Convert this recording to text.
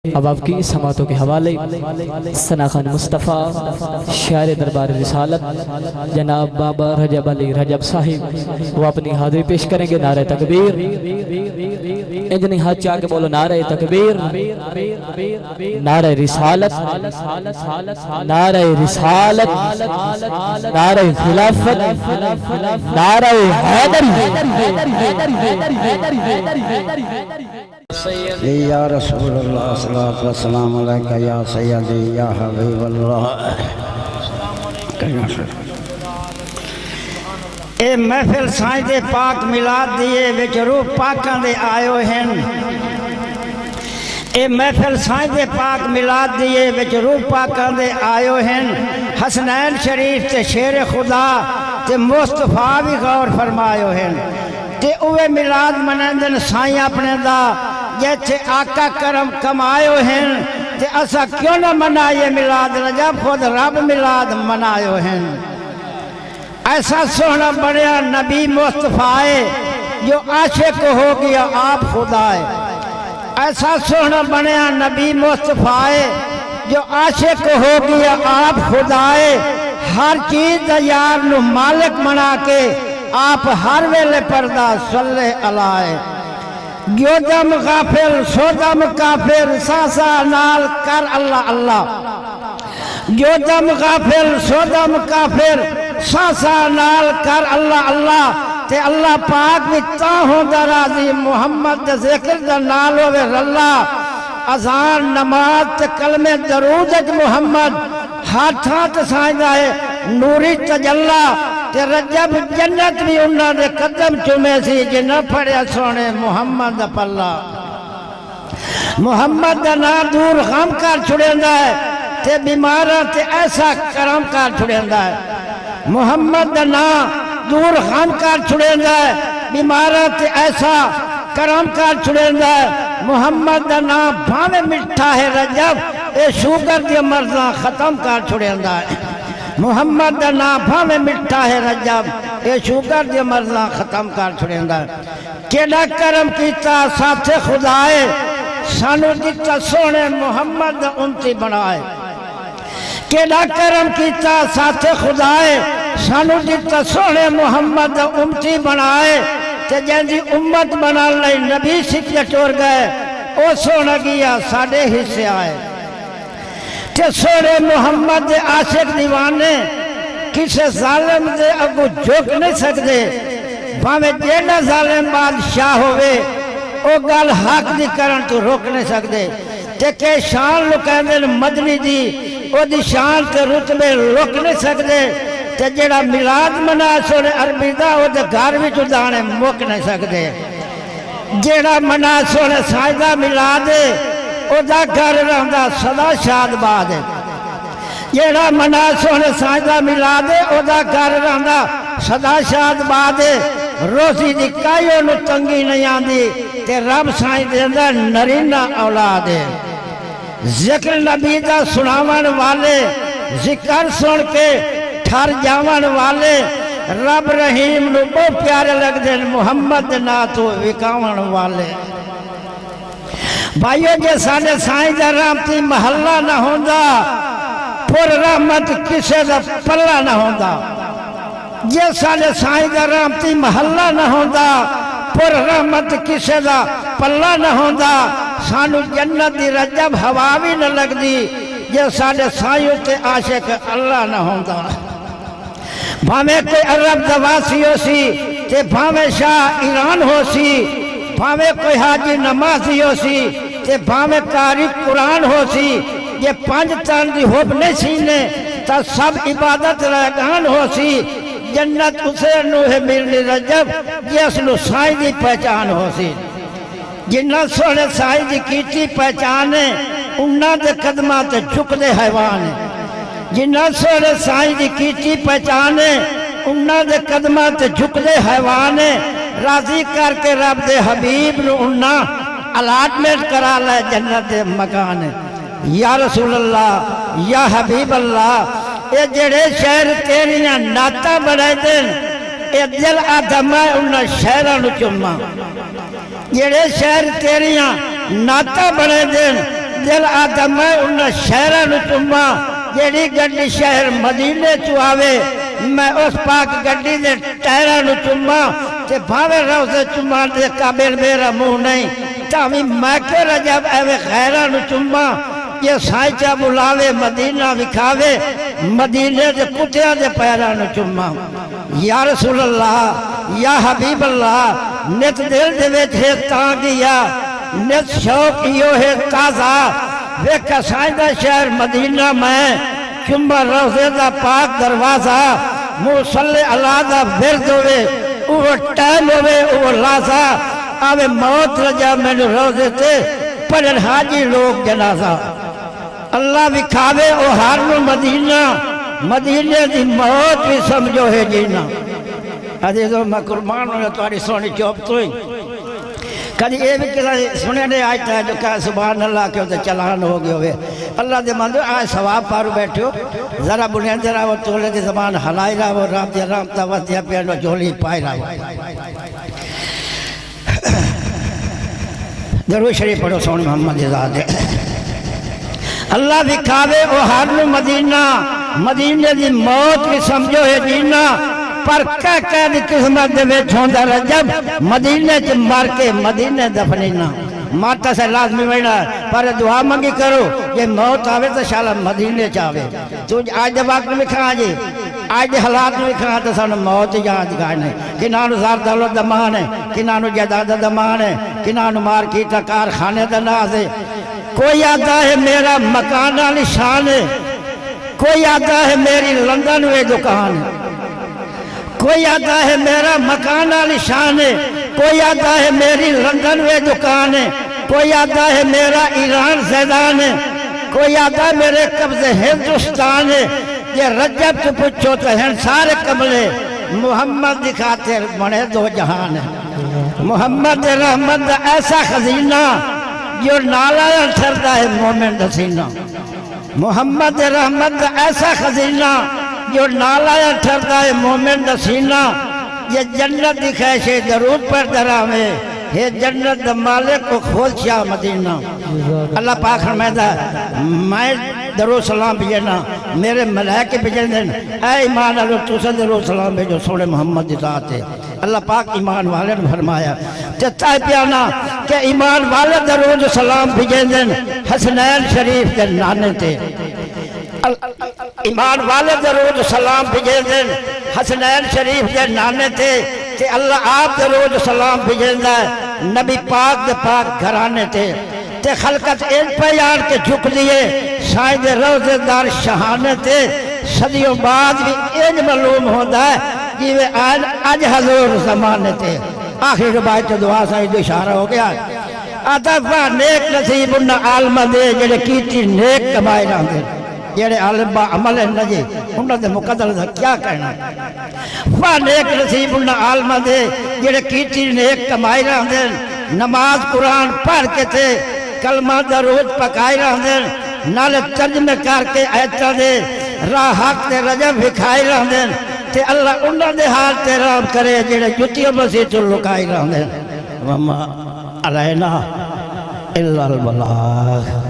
اب آپ کی سماعتوں کے حوالے ثنا خان مصطفیٰ شاعر دربار رسالت جناب بابا رجب علی رجب صاحب وہ اپنی حاضری پیش کریں گے۔ نعرہ تکبیر، انجنی ہاتھ چاہ کے بولو نعرہ تکبیر، نعرہ رسالت، نعرہ رسالت، نعرہ خلافت، نعرہ حیدری۔ یا رسول اللہ صلوات و سلام علیکہ یا سیدی یا حبیب اللہ۔ اے محفل سائیں دے پاک ملاد دیئے وچ روح پاکاں دے آئے ہیں۔ اے محفل سائیں دے پاک ملاد دیئے وچ روح پاکاں دے آئے ہیں۔ حسنین شریف تے شیر خدا تے مصطفیٰ بھی غور فرمائے ہیں۔ تے اوے ملاد منندن سائیں اپنے دا جیسے آقا کرم کمائے ہیں۔ تے اسا کیوں نہ منائے ملاد رجب، خود رب ملاد منائے ہیں۔ ایسا سونا بڑیا نبی مصطفیٰ جو عاشق ہو گیا آپ خدائے۔ ایسا سونا بڑیا نبی مصطفیٰ جو عاشق ہو گیا آپ خدائے۔ ہر چیز یار نو مالک منا کے آپ ہر ویلے پردہ صلی علیہ۔ جو دم غافل سو دم کافر ساسا نال کر اللہ اللہ۔ جو دم غافل سو دم کافر ساسا نال کر اللہ اللہ۔ تے اللہ پاک بھی تاہوں درازی محمد ذکر دا نال ہوئے رلہ۔ اذان نماز تے کلمہ درود محمد ہاتھات سائیں دائے نوری تجلہ۔ تے رجب جنت بھی انہاں دے قدم چومے سی جنہ پڑیا سونے محمد پلہ۔ محمد دا نا دور غم کر چھڑیندہ ہے تے بیمارہ تے ایسا کرم کر چھڑیندہ ہے۔ محمد دا نا دور غم کر چھڑیندہ ہے بیمارہ تے ایسا کرم کر چھڑیندہ ہے۔ محمد دا نا بھاوے مٹھا ہے رجب اے شوگر دی مرضاں ختم کر چھڑیندہ ہے۔ محمد دا نا بھاوے مٹھا ہے رجب اے شوگر دی مرضاں ختم کر چھڑیندہ ہے۔ کیڑا کرم کیتا ساتھ خدائے، سانو دیتا سونے محمد دا امتی بنائے۔ کیڑا کرم کیتا ساتھ خدائے، سانو دیتا سونے محمد دا امتی بنائے۔ تے جنجی امت بنا لئی نبی سکھے ٹور گئے، او سونا گیا ساڑے حصے آئے۔ تے سونے محمد دے عاشق دیوانے کسے ظالم دے اگو جھک نہیں سکتے۔ بھاوے جیڑا ظالم بادشاہ ہوئے او گل حق دی کرن تو روک نہیں سکتے۔ تے کہ شان لکیندن مدنی دی او دی شان تے رتبے روک نہیں سکتے۔ تے جیڑا ملاد منا سونے عربی دا او دے گھر بھی تو دانے موک نہیں سکتے۔ جیڑا منا سونے سائدہ ملاد او دا گھر رہندا صدا شاد باد۔ جیڑا منا سونے سائدہ ملاد او دا گھر رہندا صدا شاد باد۔ روزی دی کائیوں نو تنگی نہیں آندی تے رب سائیں دیندہ نرینہ اولاد۔ ذکر نبی دا سناون والے ذکر سن کے ٹھر جاون والے۔ رب رحیم نو بہت پیارے لگ دیں محمد نا تو وکاون والے۔ بھائیو جے ساڑے سائیں دا رحمتی محلہ نہ ہوندا، پر رحمت کسے دا پلہ نہ ہوندا۔ جے ساڑے سائیں دا رحمتی محلہ نہ ہوندا، پر رحمت کسے دا پلہ نہ ہوندا۔ سانو جنت دی رجب ہوا بھی نہ لگ دی جے ساڑے سائیوں تے عاشق اللہ نہ ہوندا۔ بھاوے کوئی عرب دواسی ہو سی تے بھاوے شاہ ایران ہو سی، بھاوے کوئی حاجی نمازی ہو سی تے بھاوے قاری قرآن ہو سی۔ یہ پانچ تن دی حب نہیں سینے تا سب عبادت رہگان ہو سی۔ جنت اسے نوہ ملنی رجب جس نو سائیں دی پہچان ہو سی۔ جنہ سونے سائیں دی کیتی پہچانے انہاں دے قدمات جھک دے حیوانے۔ جنہ سونے سائیں دی کیتی پہچانے انہاں دے قدمات جھک دے حیوانے۔ راضی کر کے رب دے حبیب نو انہاں الاٹمنٹ کرا لے جنت دے مکانے۔ یا رسول اللہ یا حبیب اللہ اے جڑے شہر تیریاں ناتا بڑھائے دن اے دل آدم ہے انہاں شہرہ نو چمہ۔ جڑے شہر تیریاں ناتا بڑھائے دن دل آتا میں انہاں شہرہ نو چما جیڑی گڈی شہر مدینے چو آوے میں اس پاک گڈی دے ٹائرہ نو چما تے بھاوے روزے چما دے قابل میرا منہ نہیں تاوی میں کہ رجب ایوے خیرہ نو چما یہ سائچہ بلاوے مدینہ وکھاوے مدینے دے کتیاں دے پیرہ نو چما یا رسول اللہ یا حبیب اللہ نت دل دے ویچ ہے تانگیا نت شوق یہ ہے تازہ ویکھا سائدہ شہر مدینہ میں چمبا روزے دا پاک دروازہ موصلی اللہ دا ورد ہوئے اوہ ٹائم ہوئے اوہ لازہ آوے موت رجا میں نے روزے تے پڑھن حاجی لوگ جنازہ اللہ وکھاوے او ہارنو مدینہ مدینے دی موت بھی سمجھو ہے جینا عزیزو میں قربان ہوئے تواری سونی چوب توئی کدی یہ بھی کسی سنے نہیں آئیتا ہے جو کہا سبحان اللہ کے ہوتے چلان ہو گئے ہوئے اللہ دے مندو آئے ثواب پارو بیٹھو ذرا بنیاں ذرا وہ تولے دی زبان حلائی رہا وہ رام دیا رامتا وستیا پیانو جھولی پائی رہا درود شریف پڑھو سونی محمد ازاد اللہ وکھاوے او ہارنو مدینہ مدینہ دی موت بھی سمجھو ہے جینا پر کہہ دی قسمت دے ویچ ہوندہ رجب مدینہ چ مار کے مدینہ دفنینا ماتا سے لازمی وینا پر دعا منگی کرو یہ موت آوے تو شالا مدینہ چاوے تو آج دے وقت میں کھا جی آج دے حالات میں کھا تو سانو موت یاد گانے کنانو زار دولت دمان ہے کنانو جداد دمان ہے کنانو مار کیتا کارخانے دناز ہے کوئی آتا ہے میرا مکان علی شان ہے کوئی آتا ہے میری لندن وے دکان ہے کوئی آتا ہے میرا مکان علی شان ہے کوئی آتا ہے میری لندن وے دکان ہے کوئی آتا ہے میرا ایران زیدان ہے کوئی آتا ہے میرے قبض ہندوستان ہے یہ رجب تو پوچھو تو ہیں سارے قبلے محمد دکھاتے بڑے دو جہان ہے محمد رحمت ایسا خزینہ جو نالا ٹھرتا ہے مومن دسینہ محمد رحمت ایسا خزینہ جو نالا ٹھرتا ہے مومن دسینہ یہ جنت دکھائے سے درود پر درامے یہ جنت مالک کو کھول شاہ مدینہ اللہ پاک فرمائدہ میں درود سلام بھیجنا میرے ملائکے بھیجن دیں اے ایمان اللہ تو سے درود سلام بھیجو سوڑے محمد دی ذات ہے اللہ پاک ایمان والے نے فرمایا چاہتا ہے پیانا کہ ایمان والے درود سلام بھیجن دیں حسنین شریف کے نانے تے ایمان والے درود سلام بھیجن دیں حسنین شریف کے نانے تے کہ اللہ آپ درود سلام بھیجن دیں نبی پاک دے پاک گھرانے تے خلقت ان پیار کے جھک لیے شاید روزے دار شہانے تے صدیوں بعد بھی ان معلوم ہوتا ہے کہ وہ آج حضور زمانے تے آخری روایت دعا سائی دو اشارہ ہو گیا آتا فا نیک نصیب انہا عالم دے جڑے کیتی نیک کمائی رہاں دے جڑے عالم با عمل نجے انہا دے مقدر دا کیا کہنا فا نیک نصیب انہا عالم دے جڑے کیتی نیک کمائی رہاں دے نماز قرآن پڑھ کے تھے کلمہ درود پکائی رہاں دے نالے ترجمہ کر کے ایتا دے راہ حق تے رجب بکھائی رہاں دے تے اللہ انہاں دے حال تے رام کرے جڑے جتیوں مسیح تو لکائی رہاں دے وما علینا الا البلاغ